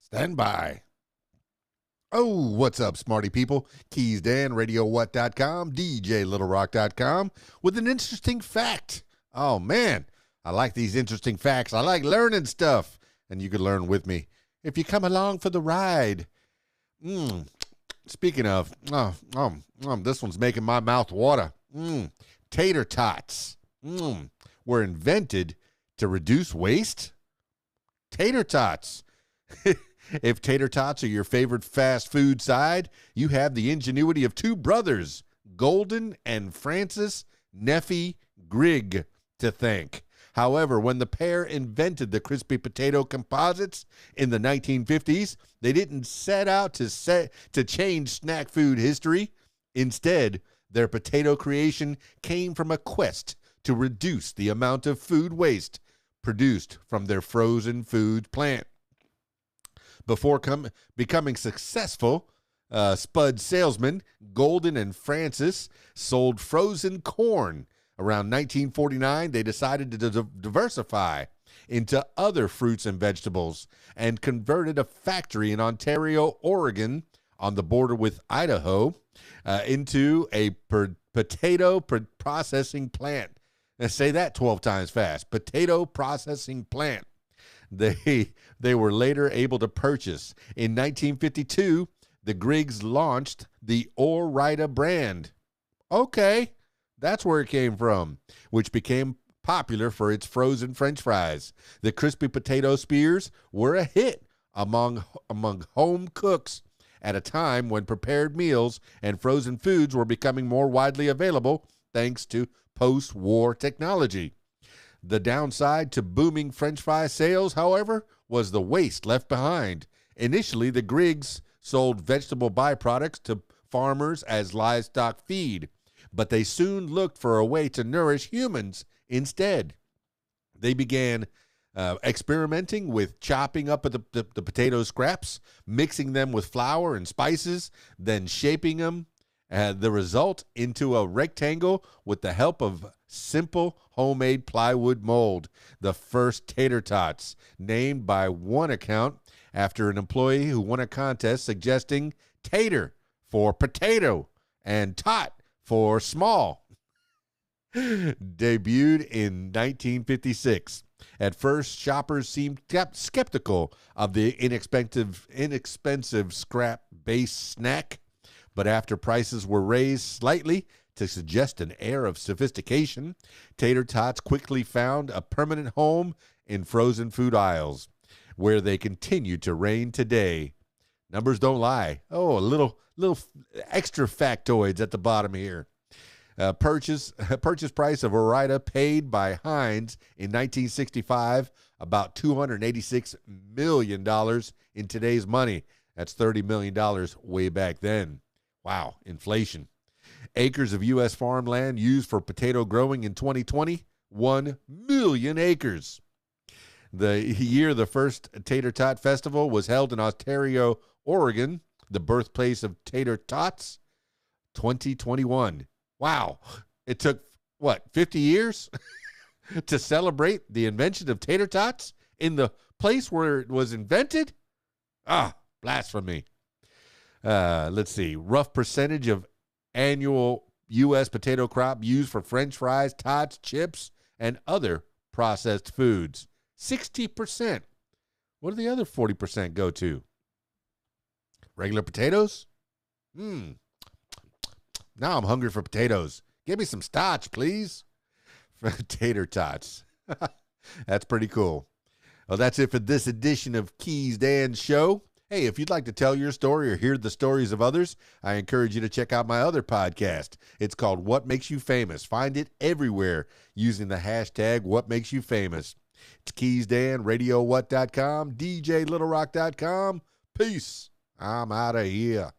Stand by. Oh, what's up, smarty people? KeysDAN, RadioWhat.com, DJLittleRock.com with an interesting fact. Oh, man, I like these interesting facts. I like learning stuff, and you can learn with me if you come along for the ride. Speaking of, this one's making my mouth water. Tater Tots were invented to reduce waste. Tater Tots. If tater tots are your favorite fast food side, you have the ingenuity of two brothers, Golden and Francis Neffy Grigg, to thank. However, when the pair invented the crispy potato composites in the 1950s, they didn't set out to change snack food history. Instead, their potato creation came from a quest to reduce the amount of food waste produced from their frozen food plant. Before becoming successful spud salesmen, Golden and Francis sold frozen corn. Around 1949, they decided to diversify into other fruits and vegetables and converted a factory in Ontario, Oregon, on the border with Idaho, into a potato processing plant. Now say that 12 times fast. Potato processing plant. They were later able to purchase. In 1952, the Griggs launched the Ore-Ida brand. Okay, that's where it came from, which became popular for its frozen French fries. The crispy potato spears were a hit among home cooks at a time when prepared meals and frozen foods were becoming more widely available thanks to post-war technology. The downside to booming French fry sales, however, was the waste left behind. Initially, the Griggs sold vegetable byproducts to farmers as livestock feed, but they soon looked for a way to nourish humans instead. They began experimenting with chopping up the potato scraps, mixing them with flour and spices, then shaping them, the result into a rectangle with the help of simple homemade plywood mold. The first Tater Tots, named by one account after an employee who won a contest suggesting tater for potato and tot for small. Debuted in 1956. At first, shoppers seemed skeptical of the inexpensive scrap-based snack, but after prices were raised slightly to suggest an air of sophistication, Tater Tots quickly found a permanent home in frozen food aisles, where they continue to reign today. Numbers don't lie. Oh, a little extra factoids at the bottom here. Purchase price of Ore-Ida paid by Heinz in 1965, about $286 million in today's money. That's $30 million way back then. Wow, inflation. Acres of U.S. farmland used for potato growing in 2020, 1 million acres. The year the first Tater Tot Festival was held in Ontario, Oregon, the birthplace of Tater Tots, 2021. Wow, it took, 50 years to celebrate the invention of Tater Tots in the place where it was invented? Blasphemy. Let's see. Rough percentage of annual U.S. potato crop used for French fries, tots, chips, and other processed foods. 60%. What do the other 40% go to? Regular potatoes? Now I'm hungry for potatoes. Give me some starch, please. Tater Tots. That's pretty cool. Well, that's it for this edition of KeysDAN Show. Hey, if you'd like to tell your story or hear the stories of others, I encourage you to check out my other podcast. It's called What Makes You Famous. Find it everywhere using the hashtag What Makes You Famous. It's KeysDAN, RadioWhat.com, DJLittleRock.com. Peace. I'm out of here.